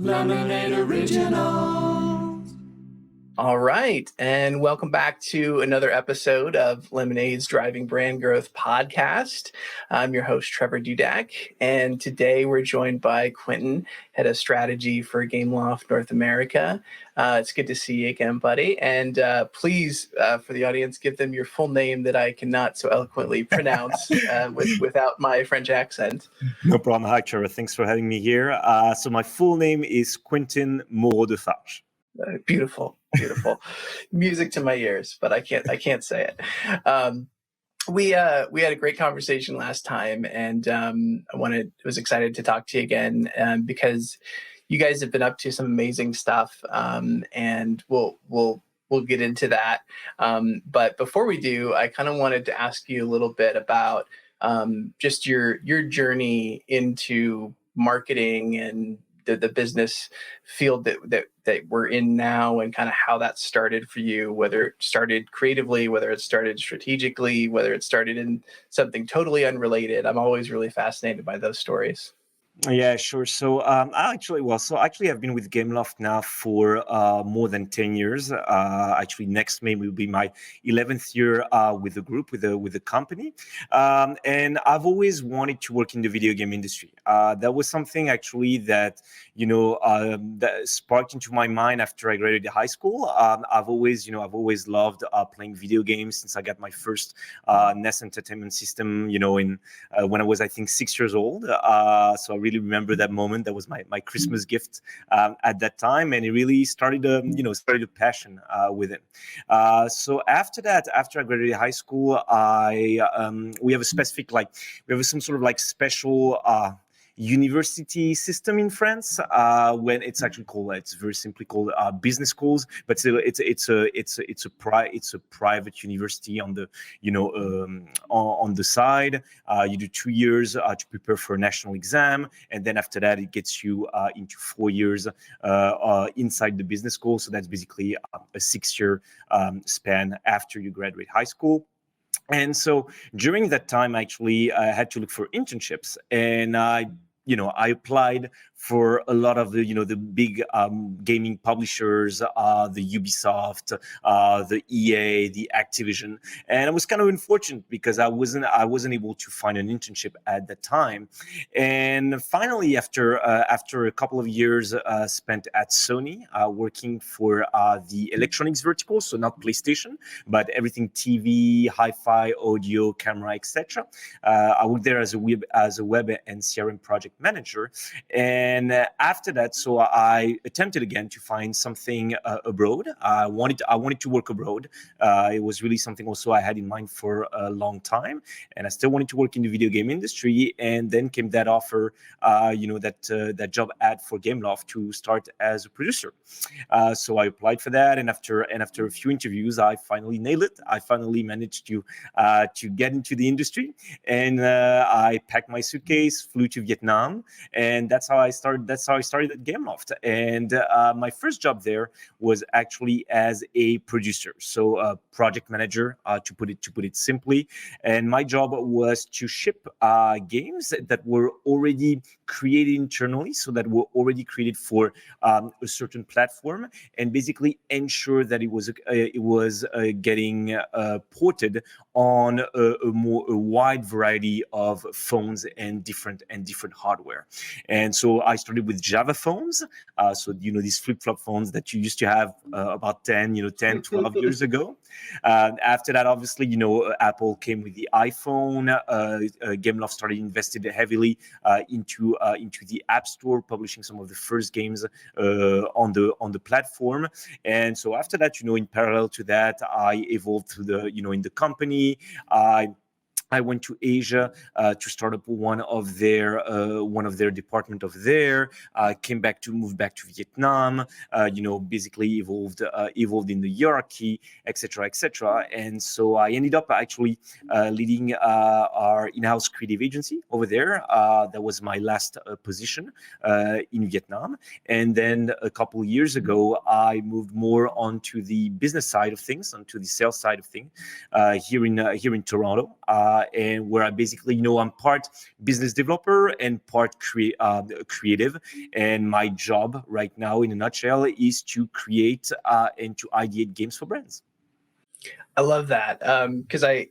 Lemonade Originals. All right, and welcome back to another episode of Lemonade's Driving Brand Growth podcast. I'm your host, Trevor Dudak, and today we're joined by Quentin, Head of Strategy for Gameloft North America. It's good to see you again, buddy. And please, for the audience, give them your full name that I cannot so eloquently pronounce without my French accent. No problem. Hi, Trevor. Thanks for having me here. So my full name is Quentin Moreau-Defarges. Beautiful. Music to my ears, but I can't say it. We had a great conversation last time, and was excited to talk to you again because you guys have been up to some amazing stuff, and we'll get into that. But before we do, I kind of wanted to ask you a little bit about just your journey into marketing and the business field that we're in now, and kind of how that started for you, whether it started creatively, whether it started strategically, whether it started in something totally unrelated. I'm always really fascinated by those stories. Yeah, sure. So actually, I've been with Gameloft now for more than 10 years. Actually, next May will be my 11th year with the group, with the company. And I've always wanted to work in the video game industry. That was something actually that, that sparked into my mind after I graduated high school. I've always loved playing video games since I got my first NES Entertainment System, in when I was, I think, 6 years old. So I really remember that moment. That was my Christmas gift at that time, and it really started a passion with it. So after that, after I graduated high school, we have some sort of special university system in France when it's actually called, it's very simply called business schools, but it's a private university on the on the side. You do 2 years to prepare for a national exam, and then after that it gets you into 4 years inside the business school. So that's basically a 6-year span after you graduate high school. And so during that time, actually, I had to look for internships, and I applied for a lot of the big gaming publishers, the Ubisoft, the EA, the Activision, and I was kind of unfortunate because I wasn't able to find an internship at that time. And finally, after a couple of years spent at Sony, working for the electronics vertical, so not PlayStation, but everything TV, hi-fi, audio, camera, etc. I worked there as a web and CRM project manager. And after that, so I attempted again to find something abroad. I wanted to work abroad. It was really something also I had in mind for a long time, and I still wanted to work in the video game industry. And then came that offer, that job ad for Gameloft to start as a producer. So I applied for that, and after a few interviews, I finally nailed it. I finally managed to get into the industry, and I packed my suitcase, flew to Vietnam, and that's how I started at Gameloft. And my first job there was actually as a producer, so a project manager, to put it simply. And my job was to ship games that were already created internally, so that were already created for a certain platform, and basically ensure that it was getting ported on a wide variety of phones and different hardware. And so I started with Java phones. So, these flip-flop phones that you used to have about 10, 12 years ago. After that, obviously, Apple came with the iPhone. Gameloft started invested heavily into the App Store, publishing some of the first games on the platform. And so after that, in parallel to that, I evolved through in the company. I went to Asia to start up one of their department of there. Moved back to Vietnam. Basically evolved in the hierarchy, etc. And so I ended up actually leading our in-house creative agency over there. That was my last position in Vietnam. And then a couple of years ago, I moved more onto the business side of things, onto the sales side of things here in Toronto. and where I basically, I'm part business developer and part creative. And my job right now, in a nutshell, is to create and to ideate games for brands. I love that, because I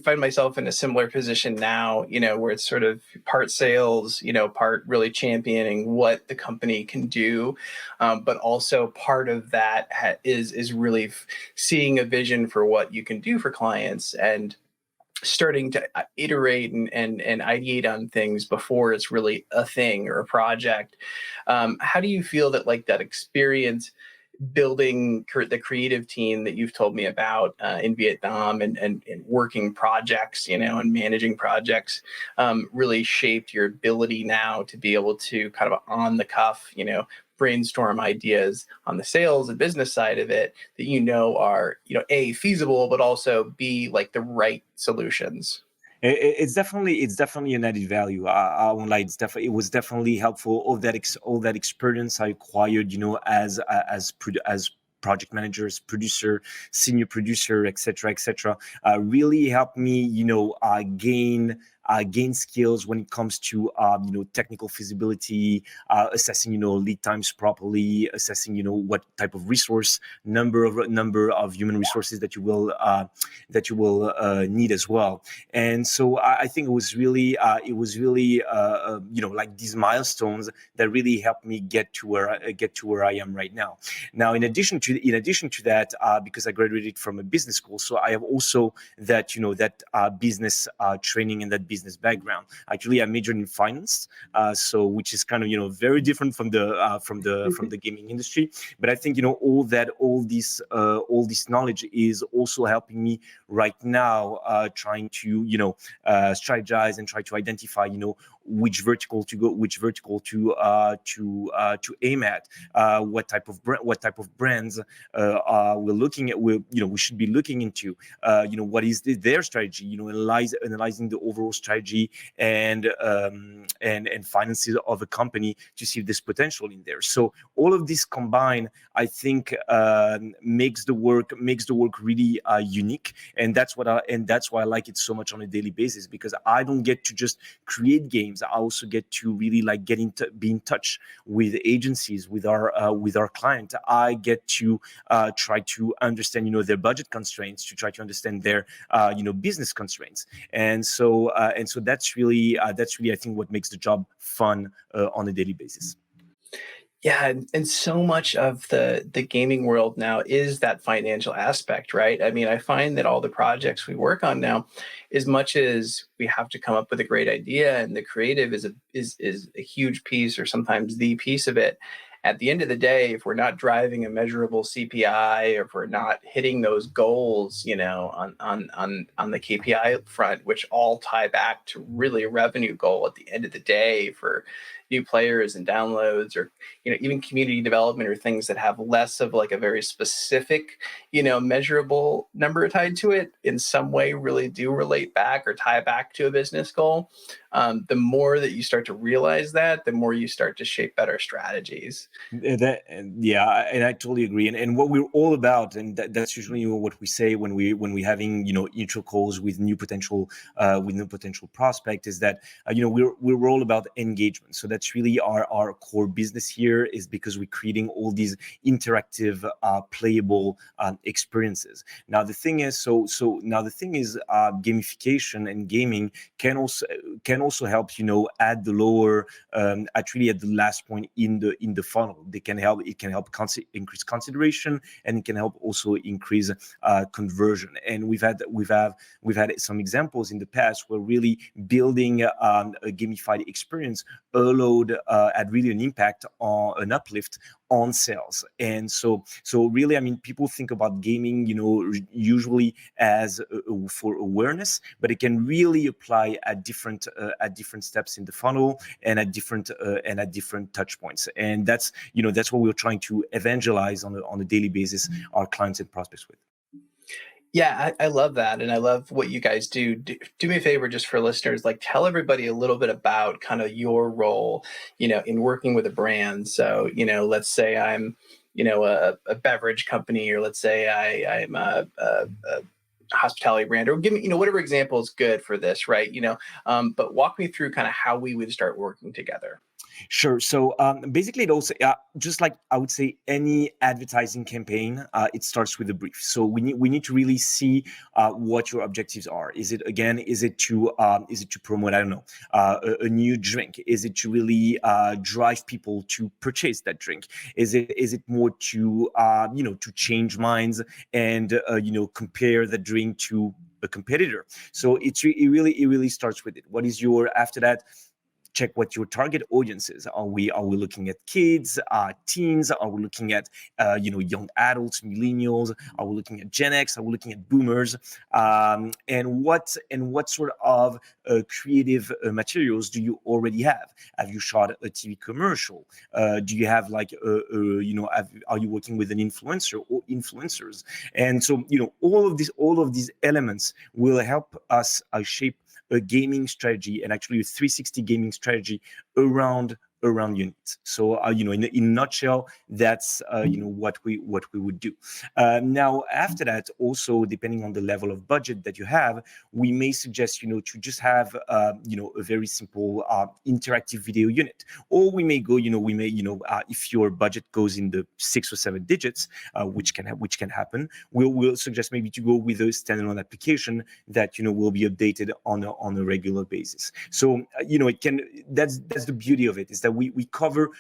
find myself in a similar position now, where it's sort of part sales, part really championing what the company can do, but also part of that is really seeing a vision for what you can do for clients and starting to iterate and ideate on things before it's really a thing or a project. How do you feel that that experience building the creative team that you've told me about in Vietnam and working projects, and managing projects, really shaped your ability now to be able to kind of on the cuff, brainstorm ideas on the sales and business side of it that are, A, feasible, but also B, like the right solutions? It's definitely an added value. I won't lie. It was definitely helpful. All that experience I acquired, as project managers, producer, senior producer, etc., really helped me, gain skills when it comes to technical feasibility, assessing lead times properly, assessing what type of resource number of human resources that you will need as well. And so I think it was really like these milestones that really helped me get to where I am right now. Now, in addition to that, because I graduated from a business school, so I have also that business training and that business background. Actually, I majored in finance, so which is kind of very different from the gaming industry. But I think all this knowledge is also helping me right now, trying to strategize and try to identify which vertical to go, which vertical to aim at, what type of brands we're looking at. We should be looking into what is their strategy, analyzing the overall strategy and finances of a company to see if there's potential in there. So all of this combined, I think, makes the work really unique, and that's why I like it so much on a daily basis, because I don't get to just create games. I also get to really be in touch with agencies, with our client. I get to try to understand their budget constraints, to try to understand their business constraints, and so that's really I think what makes the job fun on a daily basis. Yeah, and so much of the gaming world now is that financial aspect, right? I mean, I find that all the projects we work on now, as much as we have to come up with a great idea, and the creative is a huge piece, or sometimes the piece of it. At the end of the day, if we're not driving a measurable CPI, or if we're not hitting those goals, on the KPI front, which all tie back to really a revenue goal at the end of the day for new players and downloads, or even community development, or things that have less of like a very specific measurable number tied to it, in some way really do relate back or tie back to a business goal. The more that you start to realize that, the more you start to shape better strategies. And I totally agree. And what we're all about, and that's usually what we say when we having intro calls with new potential prospect, is that we're all about engagement. So that's really our core business here, is because we're creating all these interactive, playable experiences. Now the thing is, gamification and gaming can also help at the lower, actually at the last point in the funnel. It can help increase consideration, and it can help also increase conversion. And we've had some examples in the past where really building a gamified experience had really an impact on an uplift on sales. And so really, I mean, people think about gaming usually as for awareness, but it can really apply at different steps in the funnel, and at different touch points. And that's what we're trying to evangelize on a daily basis our clients and prospects with. Yeah, I love that. And I love what you guys do. Do me a favor, just for listeners, like tell everybody a little bit about kind of your role, in working with a brand. So, let's say I'm, a beverage company, or let's say I'm a hospitality brand, or give me, whatever example is good for this, right? But walk me through kind of how we would start working together. Sure. So basically, it also just like I would say any advertising campaign, it starts with a brief. So we need to really see what your objectives are. Is it to promote, I don't know, a new drink? Is it to really drive people to purchase that drink? Is it more to to change minds and compare the drink to a competitor? So it really starts with it. What is your after that? Check what your target audience is. Are we looking at kids, teens? Are we looking at young adults, millennials? Are we looking at Gen X? Are we looking at boomers? And what sort of creative materials do you already have? Have you shot a TV commercial? Do you have like are you working with an influencer or influencers? And so all of these elements will help us shape a gaming strategy, and actually a 360 gaming strategy around units. So in a nutshell, that's what we would do. Now after that, also depending on the level of budget that you have, we may suggest to just have a very simple interactive video unit, or we may go if your budget goes in the 6 or 7 digits, which can happen, we'll suggest maybe to go with a standalone application that will be updated on a regular basis. So it can, that's the beauty of it, is that we cover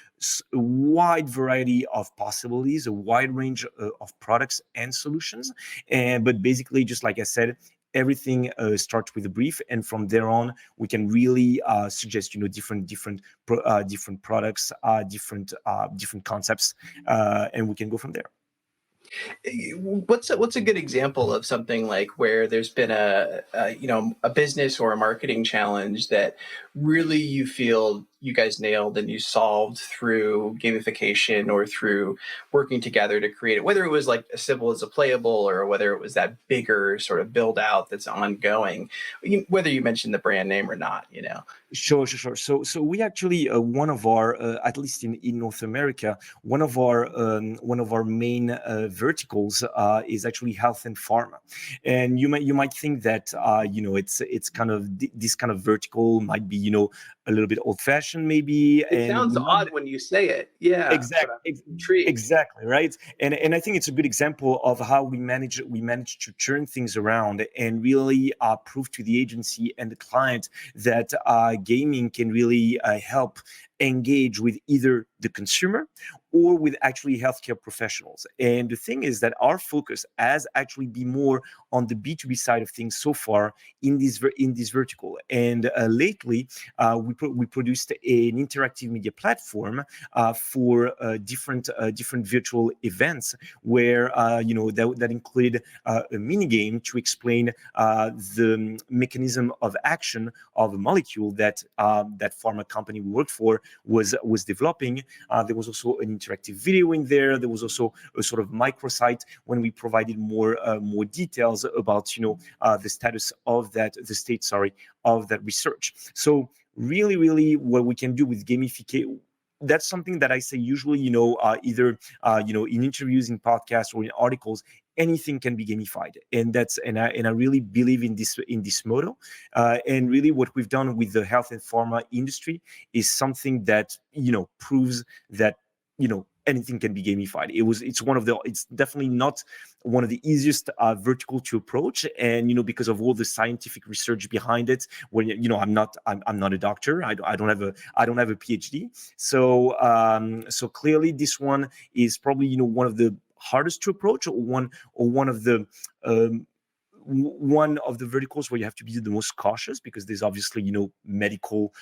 a wide variety of possibilities, a wide range of products and solutions. But basically, just like I said, everything starts with a brief, and from there on, we can really suggest different products, different concepts, and we can go from there. What's a good example of something like where there's been a business or a marketing challenge that really you feel you guys nailed and you solved through gamification or through working together to create it, whether it was like as simple as a playable or whether it was that bigger sort of build out that's ongoing, whether you mentioned the brand name or not, Sure. So we actually one of our at least in North America, one of our main verticals is actually health and pharma, and you might think that it's kind of this kind of vertical might be a little bit old fashioned maybe, it and sounds odd when you say it. Yeah, Exactly, right. And I think it's a good example of how we manage to turn things around and really prove to the agency and the client that gaming can really help engage with either the consumer or with actually healthcare professionals. And the thing is that our focus has actually been more on the B2B side of things so far in this vertical. And lately, we produced an interactive media platform for different virtual events where that included a mini game to explain the mechanism of action of a molecule that that pharma company we worked for was developing. There was also an interactive video in there. There was also a sort of microsite when we provided more details about the status of that, the state, of that research. So really what we can do with gamification, that's something that I say usually, either in interviews, in podcasts, or in articles, anything can be gamified, and I really believe in this motto. And really, what we've done with the health and pharma industry is something that proves that anything can be gamified. It's definitely not one of the easiest vertical to approach, and because of all the scientific research behind it. When I'm not a doctor, I don't have a PhD, so clearly this one is probably one of the hardest to approach, or one of the verticals where you have to be the most cautious, because there's obviously medical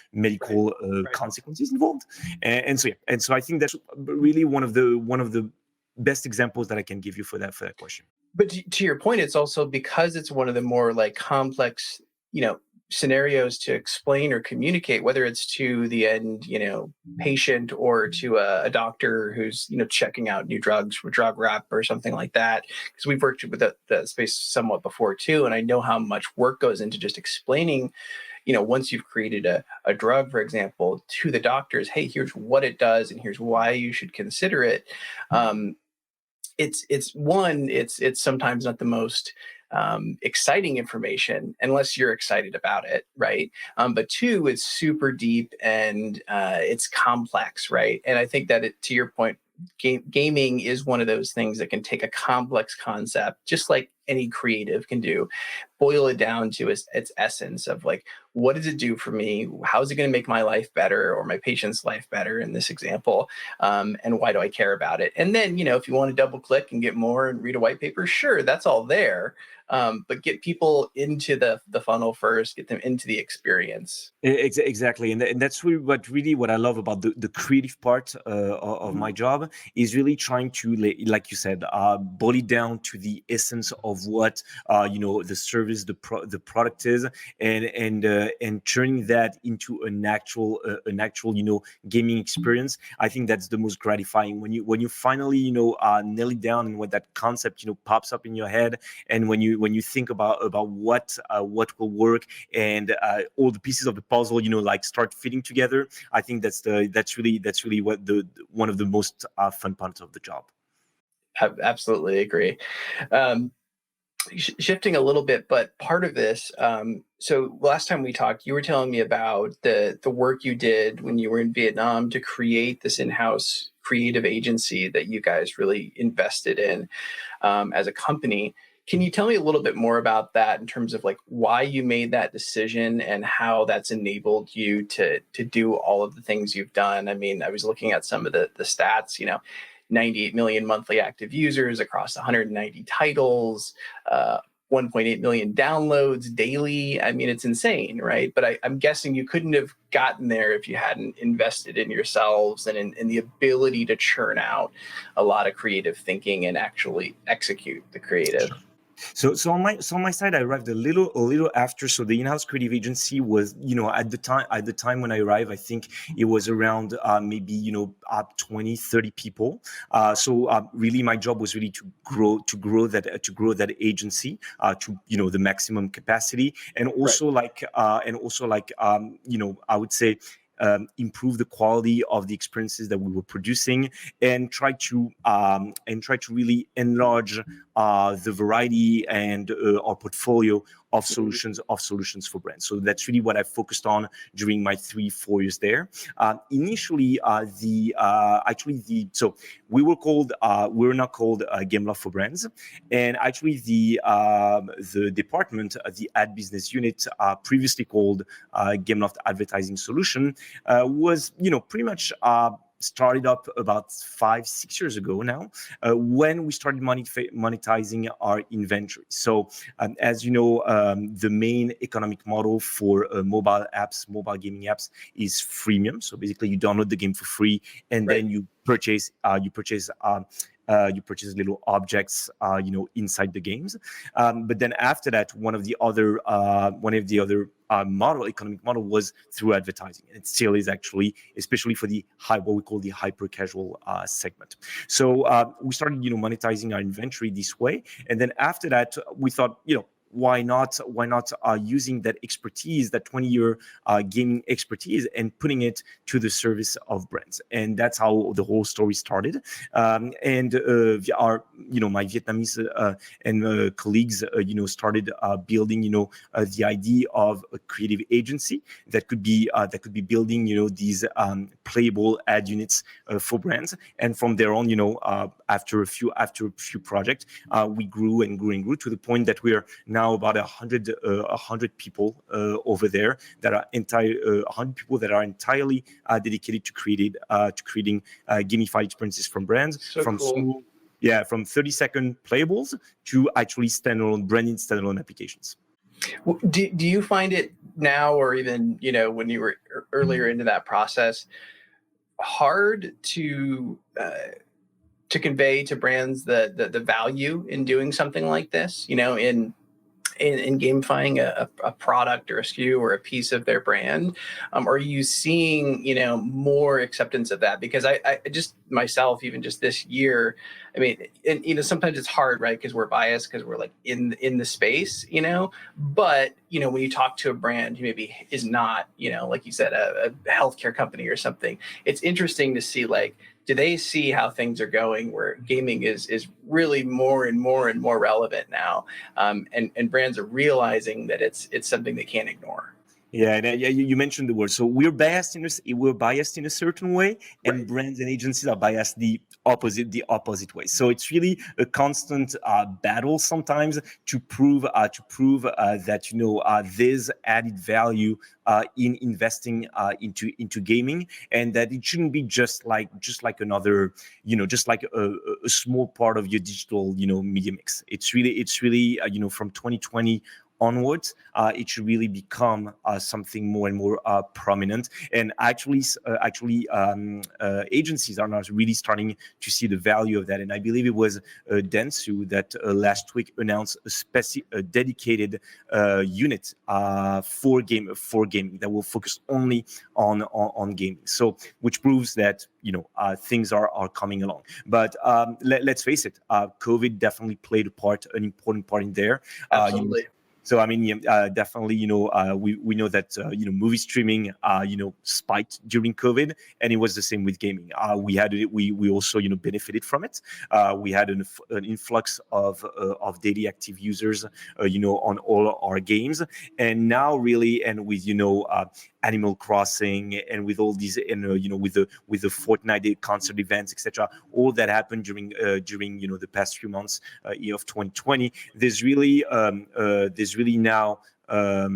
consequences involved, and so I think that's really one of the best examples that I can give you for that question. But to your point, it's also because it's one of the more like complex, scenarios to explain or communicate, whether it's to the end, patient, or to a doctor who's, checking out new drugs for drug rep or something like that. Because we've worked with that space somewhat before too. And I know how much work goes into just explaining, once you've created a drug, for example, to the doctors, hey, here's what it does and here's why you should consider it. It's sometimes not the most exciting information unless you're excited about it, right? But two, it's super deep and it's complex, right? And I think that to your point, gaming is one of those things that can take a complex concept, just like any creative can do, boil it down to its essence of like, what does it do for me? How is it going to make my life better or my patient's life better in this example? And why do I care about it? And then, if you want to double click and get more and read a white paper, sure, that's all there. But get people into the funnel first, get them into the experience. Exactly, and that's really what I love about the creative part of my job is really trying to, like you said, boil it down to the essence of what the service, the product is, and turning that into an actual gaming experience. I think that's the most gratifying when you finally nail it down and when that concept pops up in your head, and when you think about what will work and all the pieces of the puzzle like start fitting together. I think that's really what one of the most fun parts of the job. I absolutely agree. Shifting a little bit, but part of this, so last time we talked, you were telling me about the work you did when you were in Vietnam to create this in-house creative agency that you guys really invested in as a company. Can you tell me a little bit more about that in terms of like why you made that decision and how that's enabled you to do all of the things you've done? I mean, I was looking at some of the stats, 98 million monthly active users across 190 titles, 1.8 million downloads daily. I mean, it's insane, right? But I'm guessing you couldn't have gotten there if you hadn't invested in yourselves and in the ability to churn out a lot of creative thinking and actually execute the creative. So on my side, I arrived a little after. So the in-house creative agency was, at the time when I arrived, I think it was around maybe up 20, 30 people. So really, my job was really to grow that agency to the maximum capacity, and also Right. I would say improve the quality of the experiences that we were producing, and try to really enlarge the variety and our portfolio of solutions for brands. So that's really what I focused on during my 3-4 years there. Initially, so we were not called Gameloft for Brands, and actually the department, the ad business unit, previously called Gameloft Advertising Solution, was pretty much started up about 5-6 years ago now, when we started monetizing our inventory. So as you know, the main economic model for mobile gaming apps is freemium. So basically you download the game for free, and then you purchase little objects, inside the games. But then after that, one of the other economic model was through advertising. And it still is, actually, especially for what we call the hyper casual segment. So we started, monetizing our inventory this way. And then after that, we thought, why not using that expertise, that 20-year gaming expertise, and putting it to the service of brands. And that's how the whole story started. And my Vietnamese and colleagues started building the idea of a creative agency that could be building these playable ad units for brands. And from there on, after a few projects, we grew to the point that we are now about 100 people over there that are 100 people that are entirely dedicated to creating gamified experiences from brands, So from cool. from 30-second playables to actually branded standalone applications. Do you find it now, or even when you were earlier into that process, hard to convey to brands the value in doing something like this? In gamifying a product or a SKU or a piece of their brand? Are you seeing, more acceptance of that? Because I just myself, even just this year, I mean, and, sometimes it's hard, right? Because we're biased, because we're like in the space, but, when you talk to a brand who maybe is not, like you said, a healthcare company or something, it's interesting to see like do they see how things are going, where gaming is really more and more and more relevant now, and brands are realizing that it's something they can't ignore. Yeah, and you mentioned the word. So we're biased in a certain way, and Right. brands and agencies are biased the opposite way. So it's really a constant battle sometimes to prove that there's added value in investing into gaming, and that it shouldn't be just like another, just like a small part of your digital media mix. It's really from 2020 onwards, it should really become something more and more prominent. And agencies are now really starting to see the value of that. And I believe it was Dentsu that last week announced a dedicated unit for gaming that will focus only on gaming. So, which proves that things are coming along. But let's face it, COVID definitely played an important part in there. Absolutely. So I mean, definitely, we know that movie streaming, spiked during COVID, and it was the same with gaming. We also benefited from it. We had an influx of daily active users, on all our games, and now really, and with Animal Crossing, and with all these, and with the Fortnite concert events, etc. All that happened during the past few months year of 2020. There's really now a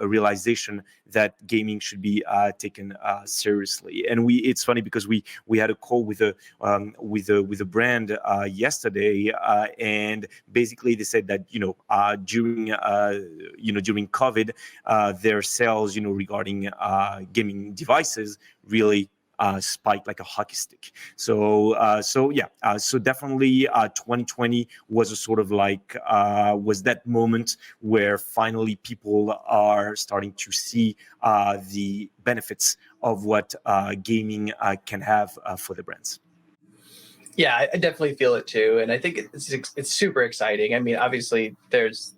realization that gaming should be taken seriously. And it's funny because we had a call with a brand yesterday, and basically they said that during COVID, their sales regarding gaming devices really spiked like a hockey stick. So definitely 2020 was a sort of like was that moment where finally people are starting to see the benefits of what gaming can have for the brands. Yeah, I definitely feel it too, and I think it's super exciting. I mean, obviously, there's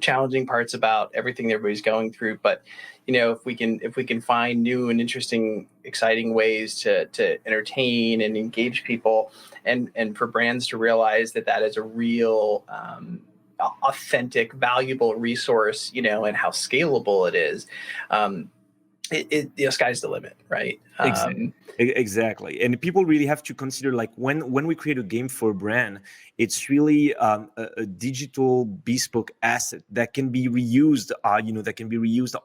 challenging parts about everything everybody's going through, but if we can find new and interesting, exciting ways to entertain and engage people, and for brands to realize that is a real authentic, valuable resource, and how scalable it is. Sky's the limit, right? Exactly. And people really have to consider, like, when we create a game for a brand, it's really a digital bespoke asset that can be reused,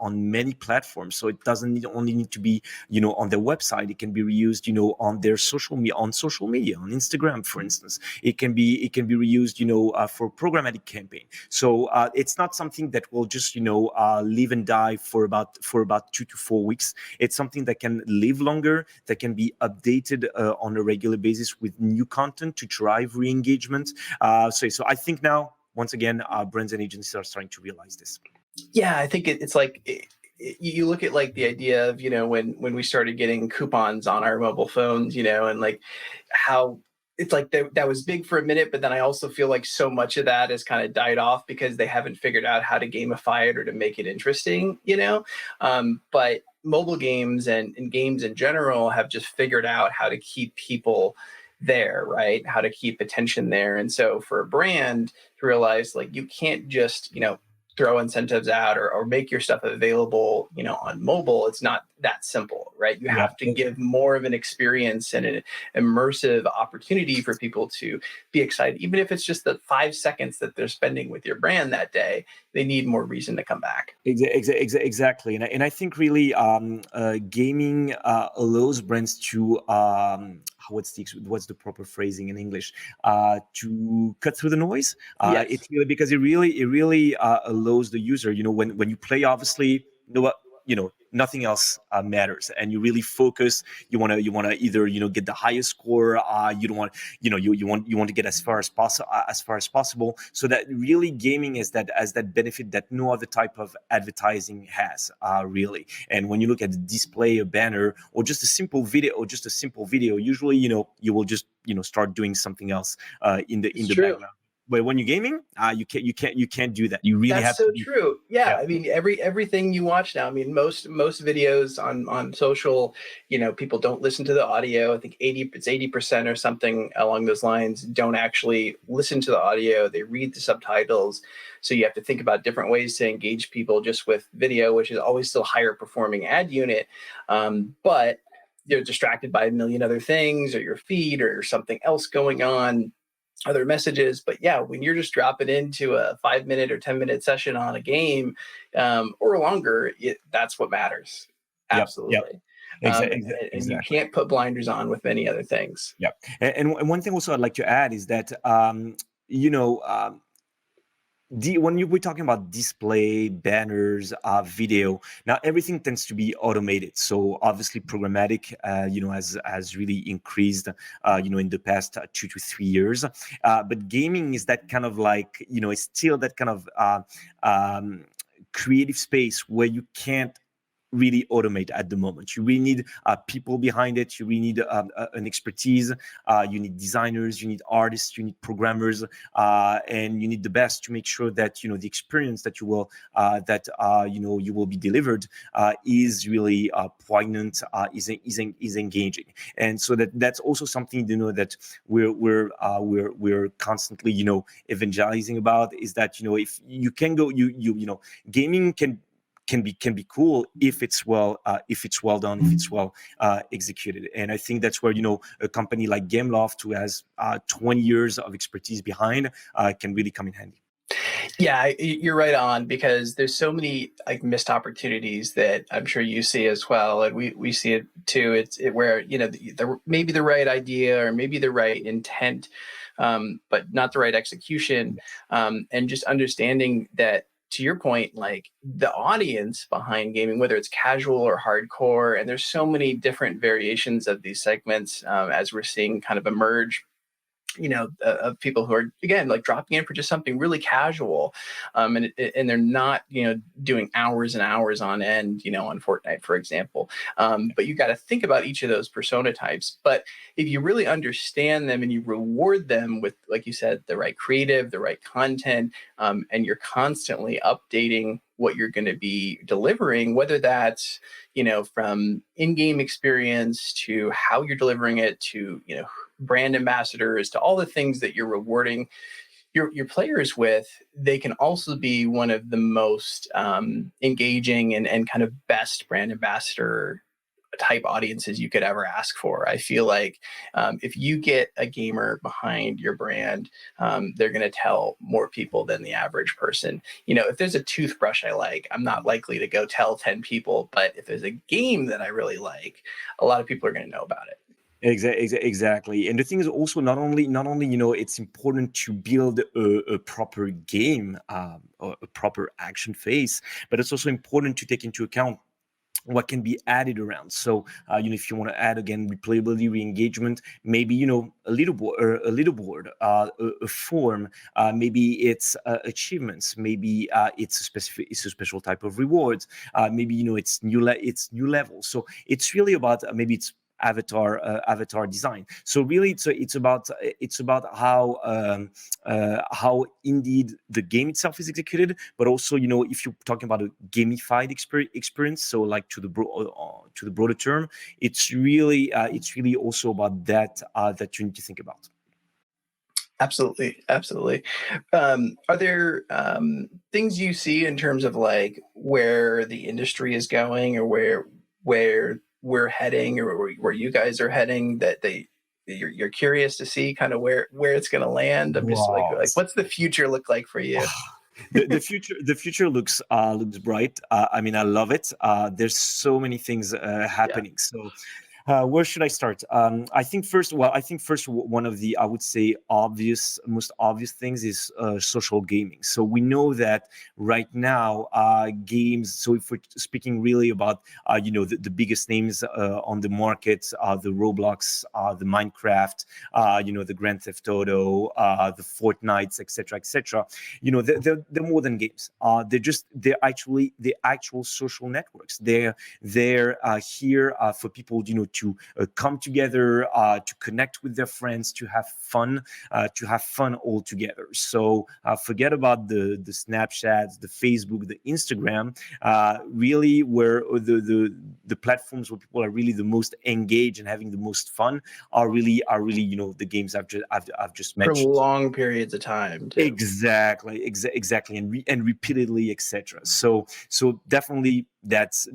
on many platforms. So it doesn't only need to be, on their website. It can be reused, on their social media, on Instagram, for instance. It can be reused, for programmatic campaign. So it's not something that will just, live and die for about 2 to 4 weeks. It's something that can live longer, that can be updated on a regular basis with new content to drive re-engagement. So I think now, once again, brands and agencies are starting to realize this. Yeah, I think it's like you look at like the idea of when we started getting coupons on our mobile phones, and like how it's like that was big for a minute, but then I also feel like so much of that has kind of died off because they haven't figured out how to gamify it or to make it interesting, but mobile games and games in general have just figured out how to keep people there, right? How to keep attention there. And so for a brand to realize, like, you can't just, throw incentives out or make your stuff available, on mobile. It's not that simple, right? You have to give more of an experience and an immersive opportunity for people to be excited. Even if it's just the 5 seconds that they're spending with your brand that day, they need more reason to come back. Exactly. And I think really gaming allows brands to what's the proper phrasing in English, to cut through the noise. Yes. It's really because it really allows the user, when you play, obviously, nothing else matters, and you really focus. You want to either get the highest score. You don't want you want to get as far as possible. So that really gaming has that benefit that no other type of advertising has, really. And when you look at the display, a banner, or just a simple video, usually you will just start doing something else in the True. background. but when you're gaming, you can't do that. You really That's have so to be. true. Yeah, Yeah. I mean, everything you watch now. I mean, most videos on social, people don't listen to the audio. I think 80% or something along those lines don't actually listen to the audio. They read the subtitles. So you have to think about different ways to engage people just with video, which is always still higher performing ad unit. But you're distracted by a million other things, or your feed, or something else going on, other messages. But yeah, when you're just dropping into a 5 minute or 10 minute session on a game, or longer, that's what matters. Yep. Yep. Absolutely. And you Exactly. can't put blinders on with many other things. Yeah. And one thing also I'd like to add is that, you know, when we're talking about display, banners, video, now everything tends to be automated. So obviously programmatic, has really increased, in the past 2 to 3 years. But gaming is that kind of like, it's still that kind of creative space where you can't really automate at the moment. You really need people behind it. You really need an expertise. You need designers, you need artists, you need programmers, and you need the best to make sure that the experience that you will you will be delivered is really poignant, is engaging. And so that's also something that we're constantly evangelizing about, is that if you can go, gaming can be cool if it's well done, if it's well executed. And I think that's where a company like Gameloft, who has 20 years of expertise behind, can really come in handy. Yeah, you're right on, because there's so many like missed opportunities that I'm sure you see as well, and we see it too. It's where maybe the right idea or maybe the right intent, but not the right execution, and just understanding that, to your point, like the audience behind gaming, whether it's casual or hardcore, and there's so many different variations of these segments, as we're seeing kind of emerge, of people who are, again, like dropping in for just something really casual, and they're not doing hours and hours on end on Fortnite, for example. But you got to think about each of those persona types. But if you really understand them and you reward them with, like you said, the right creative, the right content, and you're constantly updating what you're going to be delivering, whether that's from in-game experience to how you're delivering it, to brand ambassadors, to all the things that you're rewarding your players with, they can also be one of the most engaging and kind of best brand ambassador type audiences you could ever ask for. I feel like if you get a gamer behind your brand, they're going to tell more people than the average person. If there's a toothbrush I like, I'm not likely to go tell 10 people, but if there's a game that I really like, a lot of people are going to know about it. Exactly. And the thing is also, not only it's important to build a proper game, or a proper action phase, but it's also important to take into account what can be added around. So if you want to add, again, replayability, re-engagement, maybe a leaderboard, a form, maybe it's achievements, maybe it's a special type of rewards, maybe it's new levels. So it's really about maybe it's avatar design. So really, it's about how indeed the game itself is executed, but also if you're talking about a gamified experience, so like to the broader term, it's really also about that you need to think about. Absolutely. Are there things you see in terms of like where the industry is going, or where we're heading, or where you guys are heading, that you're curious to see kind of where it's going to land? I'm just like what's the future look like for you? The future looks bright. I mean, I love it. There's so many things happening. So where should I start? I think first, one of the, I would say, most obvious things is social gaming. So we know that right now, games. So if we're speaking really about, the biggest names on the market, the Roblox, the Minecraft, the Grand Theft Auto, the Fortnites, etc. They're more than games. They're actual social networks. They're here for people, to come together, to connect with their friends, to have fun all together. So forget about the Snapchats, the Facebook, the Instagram. Really, where the platforms where people are really the most engaged and having the most fun are really the games I've just For mentioned. long periods of time, too. Exactly, and repeatedly, etc. So definitely that's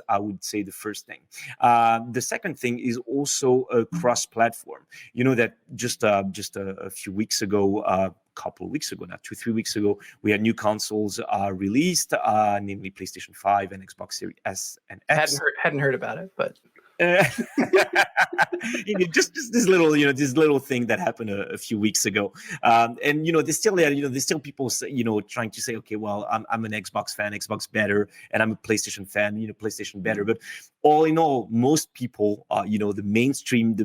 I would say the first thing. The second thing is also a cross-platform. You know that just a few weeks ago. Couple of weeks ago now, 2-3 weeks ago, we had new consoles released, namely PlayStation 5 and Xbox Series S and X. Hadn't heard about it, but just this little thing that happened a few weeks ago, and there's still people trying to say, okay, well, I'm an Xbox fan, Xbox better, and I'm a PlayStation fan, PlayStation better. But all in all, most people, the mainstream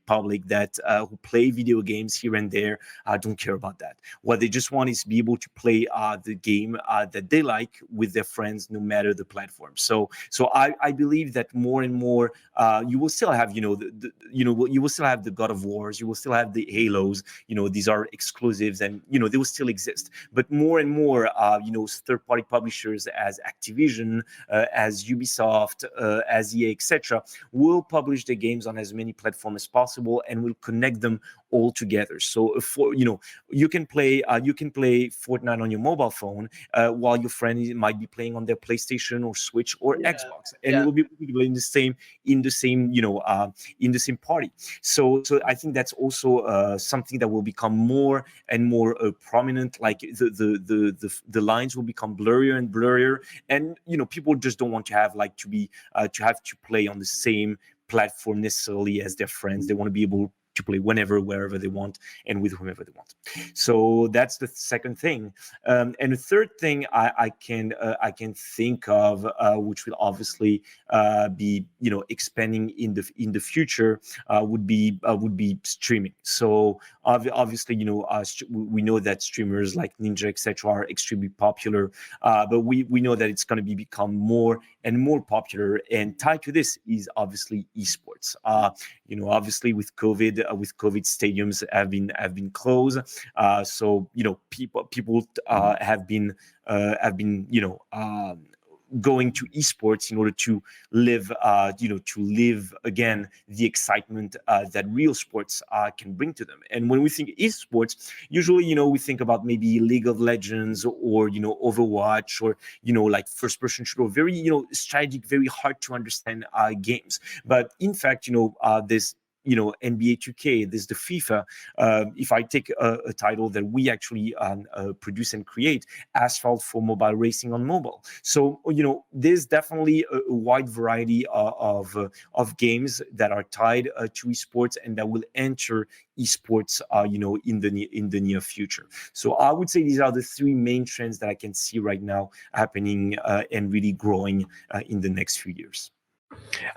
public that who play video games here and there, don't care about that. What they just want is to be able to play the game that they like with their friends, no matter the platform. So I believe that more and more, you will still have, you will still have the God of Wars, you will still have the Halos. These are exclusives, and they will still exist. But more and more, third-party publishers as Activision, as Ubisoft, as EA, etc., will publish their games on as many platforms as possible and will connect them all together. So you can play Fortnite on your mobile phone while your friend might be playing on their PlayStation or Switch or Xbox, and it will be in the same party. So I think that's also something that will become more and more prominent. Like the lines will become blurrier and blurrier, and people just don't want to have to play on the same platform necessarily as their friends. They want to be able to play whenever, wherever they want, and with whomever they want. So that's the second thing. And the third thing I can think of, which will obviously be expanding in the future, would be streaming. So obviously we know that streamers like Ninja, etc., are extremely popular, but we know that it's going to become more and more popular, and tied to this is obviously esports. Obviously with COVID, stadiums have been closed. So people have been going to esports in order to live again the excitement that real sports can bring to them. And when we think esports, usually we think about maybe League of Legends or Overwatch, or like first person shooter, very strategic, very hard to understand games. But in fact, there's NBA 2K, there's the FIFA. If I take a title that we actually produce and create, Asphalt, for mobile racing on mobile. So there's definitely a wide variety of games that are tied to esports and that will enter esports in the near future. So I would say these are the three main trends that I can see right now happening and really growing in the next few years.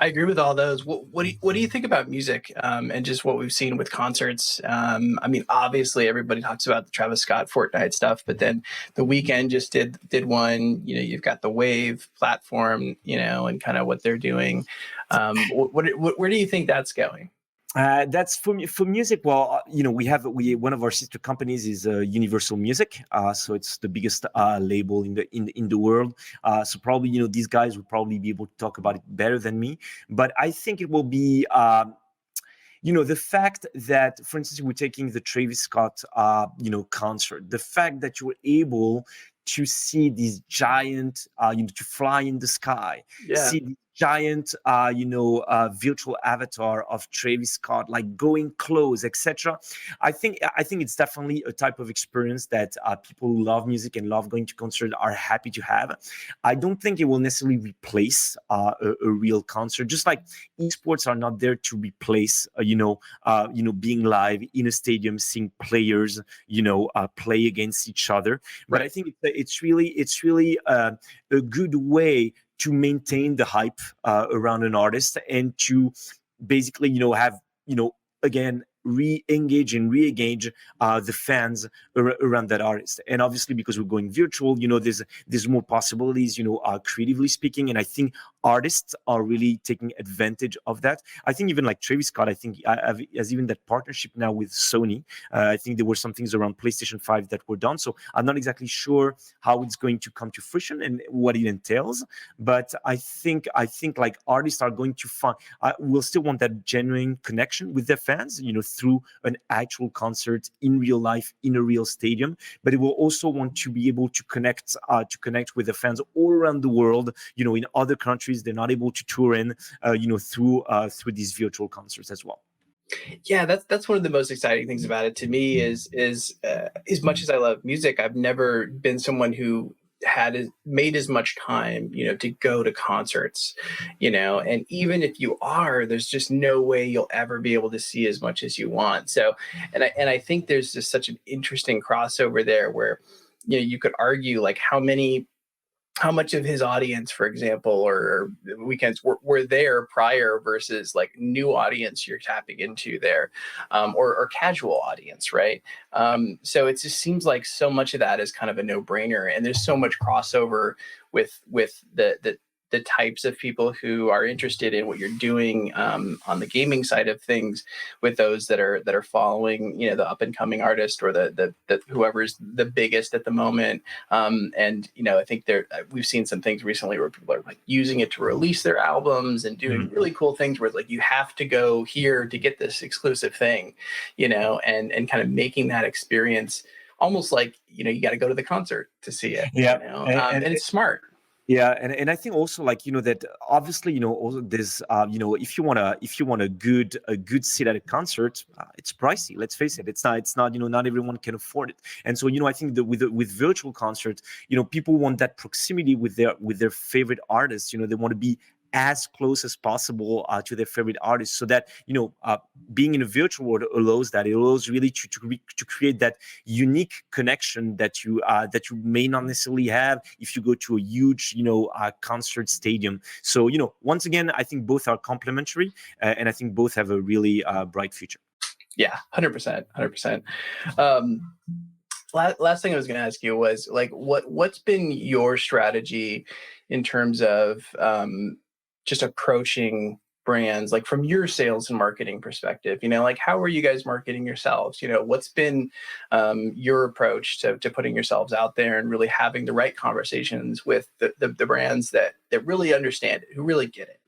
I agree with all those. What do you think about music, and just what we've seen with concerts? I mean, obviously everybody talks about the Travis Scott Fortnite stuff, but then The Weeknd just did one. You've got the Wave platform, and kind of what they're doing. Where do you think that's going? That's for music. Well, we one of our sister companies is Universal Music. So it's the biggest label in the world. So probably these guys would probably be able to talk about it better than me. But I think it will be the fact that, for instance, we're taking the Travis Scott concert. The fact that you were able to see these giant, to fly in the sky, see the giant, virtual avatar of Travis Scott, like going close, etc. I think it's definitely a type of experience that people who love music and love going to concerts are happy to have. I don't think it will necessarily replace a real concert. Just like esports are not there to replace, being live in a stadium, seeing players, play against each other. But I think it's really a good way to maintain the hype around an artist and to basically have again re-engage and re-engage the fans around that artist. And obviously, because we're going virtual, there's more possibilities, creatively speaking. And I think artists are really taking advantage of that. I think even like Travis Scott, I think has even that partnership now with Sony. I think there were some things around PlayStation 5 that were done. So I'm not exactly sure how it's going to come to fruition and what it entails. But I think like artists are going to find, will still want that genuine connection with their fans, through an actual concert in real life, in a real stadium. But it will also want to be able to connect with the fans all around the world, in other countries they're not able to tour in, through these virtual concerts as well. Yeah, that's one of the most exciting things about it to me is as much as I love music, I've never been someone who made as much time, to go to concerts, and even if you are, there's just no way you'll ever be able to see as much as you want. So, and I think there's just such an interesting crossover there where, you could argue like how much of his audience, for example, or weekends were there prior versus like new audience you're tapping into there, or casual audience, right? So it just seems like so much of that is kind of a no-brainer, and there's so much crossover with the types of people who are interested in what you're doing on the gaming side of things, with those that are following, the up and coming artist or the whoever's the biggest at the moment. And I think we've seen some things recently where people are like using it to release their albums and doing really cool things where like you have to go here to get this exclusive thing, and kind of making that experience almost like you got to go to the concert to see it. Yeah, and it's smart. Yeah, and I think also like that obviously also there's if you want a good seat at a concert, it's pricey. Let's face it, it's not not everyone can afford it. And so I think that with virtual concerts, people want that proximity with their favorite artists. They want to be as close as possible to their favorite artists, so that being in a virtual world allows that. It allows really to create that unique connection that you may not necessarily have if you go to a huge concert stadium. So once again, I think both are complementary, and I think both have a really bright future. Yeah, 100%. Last thing I was going to ask you was like, what's been your strategy in terms of just approaching brands, like from your sales and marketing perspective? Like how are you guys marketing yourselves? What's been your approach to putting yourselves out there and really having the right conversations with the brands that really understand it, who really get it?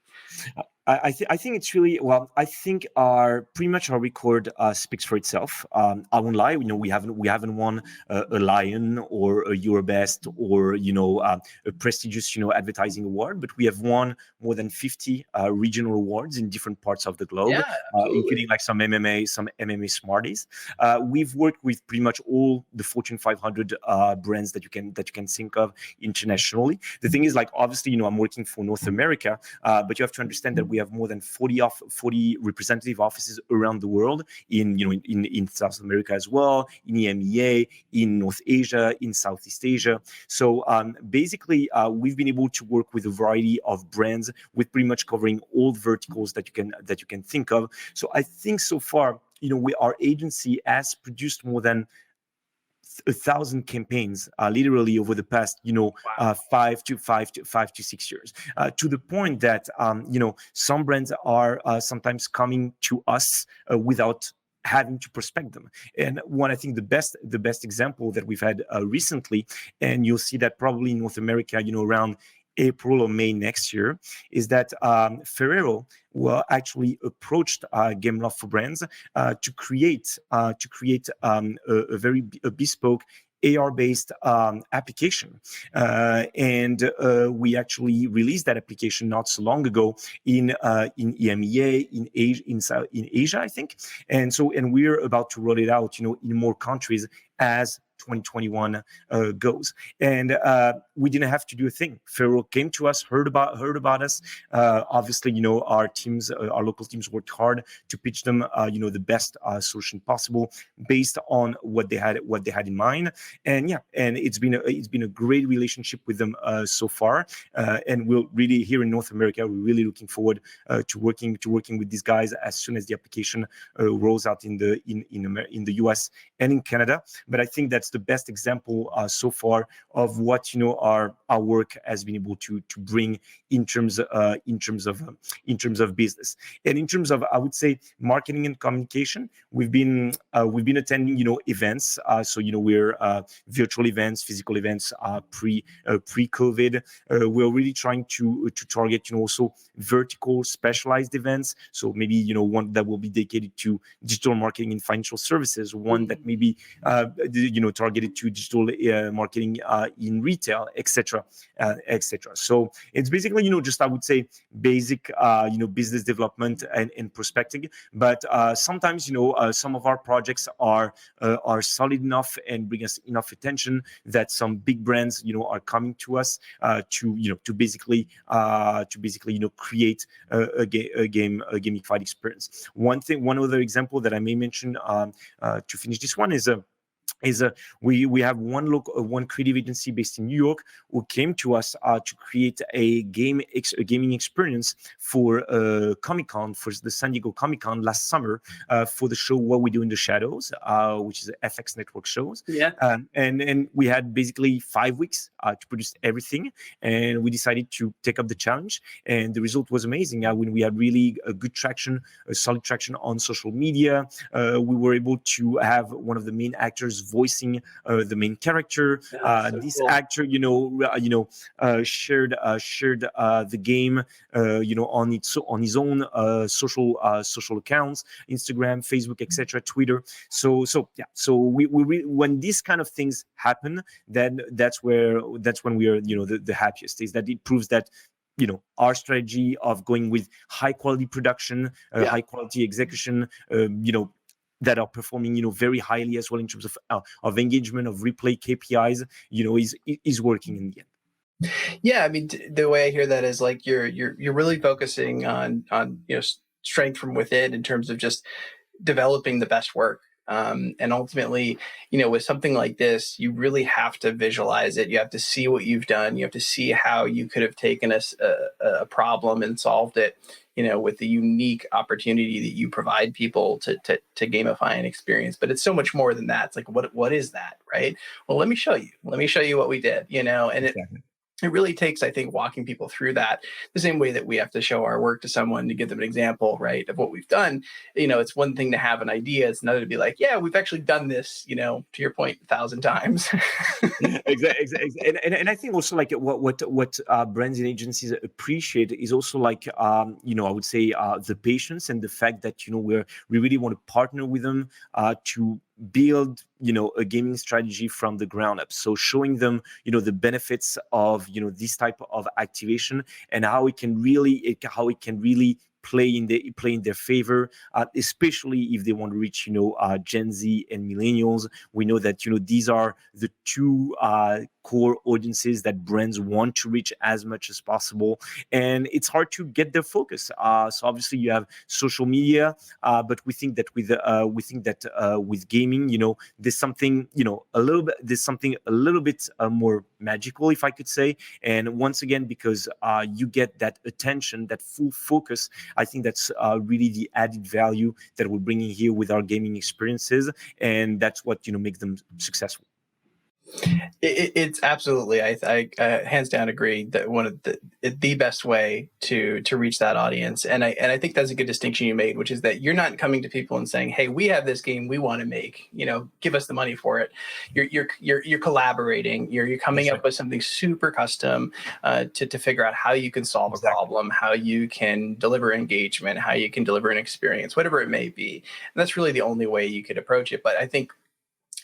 I think it's really, well, I think pretty much our record speaks for itself. I won't lie, we haven't won a Lion or a Eurobest or a prestigious advertising award, but we have won more than 50 regional awards in different parts of the globe, including like some MMA Smarties. We've worked with pretty much all the Fortune 500 brands that you can think of internationally. The thing is, like, obviously, I'm working for North America, but you have to understand that we have more than 40 representative offices around the world in South America as well, in EMEA, in North Asia, in Southeast Asia. So basically, we've been able to work with a variety of brands, with pretty much covering all verticals that you can think of. So I think so far, our agency has produced more than 1,000 campaigns, literally over the past, 5 to 6 years, to the point that, some brands are sometimes coming to us without having to prospect them. And one, I think the best example that we've had recently, and you'll see that probably in North America, around April or May next year, is that Ferrero actually approached Gameloft for Brands to create a very bespoke AR-based application, and we actually released that application not so long ago in EMEA, in Asia, I think, and we're about to roll it out, in more countries as 2021 goes. And we didn't have to do a thing. Fero came to us, heard about us. Obviously, our teams, our local teams worked hard to pitch them, the best solution possible based on what they had in mind. And it's been a great relationship with them so far. And we'll really, here in North America, we're really looking forward to working with these guys as soon as the application rolls out in the US and in Canada. But I think that's the best example so far of what our work has been able to bring in terms of business. And in terms of, I would say, marketing and communication, we've been attending events. So we're virtual events, physical events pre-COVID. We're really trying to target also vertical specialized events. So maybe one that will be dedicated to digital marketing and financial services, one that maybe targeted to digital marketing in retail, etc. So it's basically just, I would say, basic business development and prospecting. But sometimes some of our projects are solid enough and bring us enough attention that some big brands are coming to us to basically create a gamified experience. One other example that I may mention to finish this one is we have one creative agency based in New York who came to us to create a gaming experience for Comic-Con, for the San Diego Comic-Con last summer, for the show What We Do in the Shadows, which is a FX network shows. Yeah. And we had basically 5 weeks to produce everything, and we decided to take up the challenge, and the result was amazing. When we had really a good traction, a solid traction on social media, we were able to have one of the main actors voicing the main character. This cool. Actor, shared the game, on his own social accounts, Instagram, Facebook, etc., Twitter. So we when these kind of things happen, then that's when we are the happiest. Is that it proves that our strategy of going with high quality production, high quality execution, that are performing very highly as well in terms of engagement, of replay KPIs, is working in the end. Yeah, I mean, the way I hear that is like you're really focusing on strength from within in terms of just developing the best work. And ultimately, with something like this, you really have to visualize it. You have to see what you've done. You have to see how you could have taken a problem and solved it, with the unique opportunity that you provide people to gamify an experience. But it's so much more than that. It's like, what is that, right? Well, let me show you. Let me show you what we did, and exactly. It really takes, I think, walking people through that the same way that we have to show our work to someone to give them an example, right, of what we've done. It's one thing to have an idea. It's another to be like, yeah, we've actually done this, to your point, 1,000 times. Exactly. And I think also like what brands and agencies appreciate is also like, I would say the patience and the fact that, we really want to partner with them to build a gaming strategy from the ground up. So showing them the benefits of this type of activation and how it can really play in their favor, especially if they want to reach Gen Z and millennials. We know that these are the two core audiences that brands want to reach as much as possible, and it's hard to get their focus. So obviously you have social media, but we think that with gaming, there's something a little bit more magical, if I could say. And once again, because you get that attention, that full focus, I think that's really the added value that we're bringing here with our gaming experiences, and that's what makes them successful. It's absolutely, I hands down agree that one of the best way to reach that audience, and I think that's a good distinction you made, which is that you're not coming to people and saying, hey, we have this game we want to make, give us the money for it. You're collaborating. You're coming up with something super custom to figure out how you can solve a problem, how you can deliver engagement, how you can deliver an experience, whatever it may be. And that's really the only way you could approach it. But I think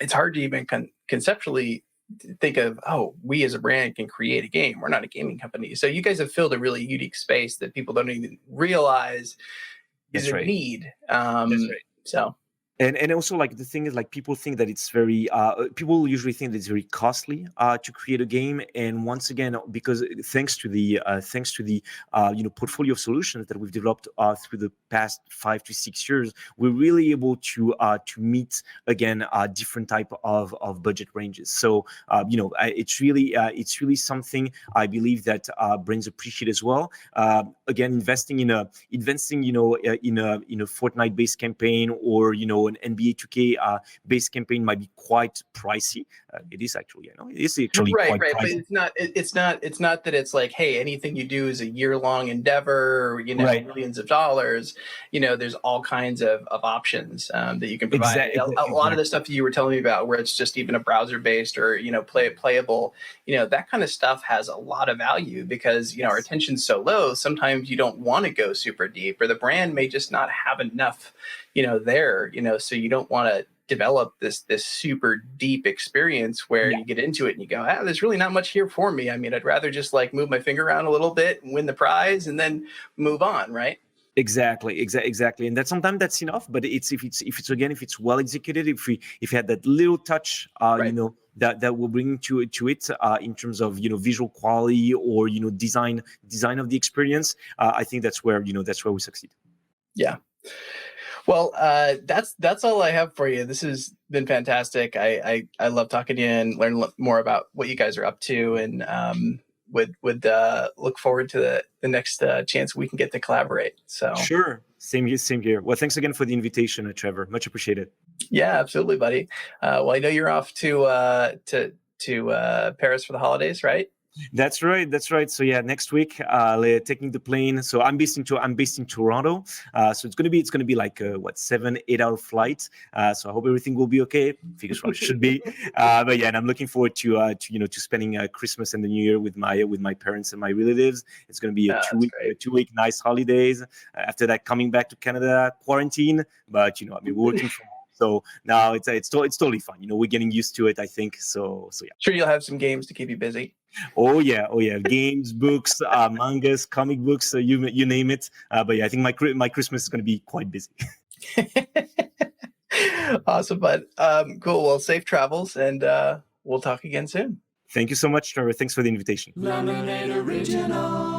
it's hard to even conceptually think of, we as a brand can create a game. We're not a gaming company. So you guys have filled a really unique space that people don't even realize is a need. That's right. So And also, like, the thing is, like, people think that it's very people usually think that it's very costly to create a game. And once again, because thanks to the portfolio of solutions that we've developed through the past 5 to 6 years, we're really able to meet again different type of budget ranges. So it's really something I believe that brands appreciate as well. Again, investing in a Fortnite based campaign, or an NBA 2K based campaign might be quite pricey. It is actually, it is actually Right, quite right, but pricey. it's not that it's like, hey, anything you do is a year-long endeavor, or, Right. millions of dollars. There's all kinds of options that you can provide. Exactly. A lot of the stuff that you were telling me about, where it's just even a browser-based or playable, that kind of stuff has a lot of value, because our Yes. attention's so low. Sometimes you don't want to go super deep, or the brand may just not have enough, there, so you don't want to develop this super deep experience where Yeah. you get into it and you go, there's really not much here for me. I mean, I'd rather just like move my finger around a little bit and win the prize and then move on, right? Exactly, and that sometimes that's enough. But if it's well executed, if you had that little touch, Right. that will bring to it in terms of visual quality, or design of the experience. I think that's where we succeed. Yeah. Well, that's all I have for you. This has been fantastic. I love talking to you and learn more about what you guys are up to, and would look forward to the next chance we can get to collaborate. So Sure, same here. Well, thanks again for the invitation, Trevor. Much appreciated. yeah, absolutely, buddy. Well, I know you're off to Paris for the holidays, right? That's right. So yeah, next week, taking the plane. So I'm based in Toronto. So it's gonna be like a 7-8 hour flight. So I hope everything will be okay. Fingers crossed, it should be. But yeah, and I'm looking forward to spending Christmas and the New Year with my parents and my relatives. It's gonna be a That's 2 week great. 2 week nice holidays. After that, coming back to Canada, quarantine. But I mean, we're working from home. So now it's totally fine. We're getting used to it, I think. So yeah. Sure, you'll have some games to keep you busy. Oh yeah. Games, books, mangas, comic books, you name it. But yeah, I think my Christmas is going to be quite busy. Awesome, bud. Cool. Well, safe travels, and we'll talk again soon. Thank you so much, Trevor. Thanks for the invitation. Lemonade Original.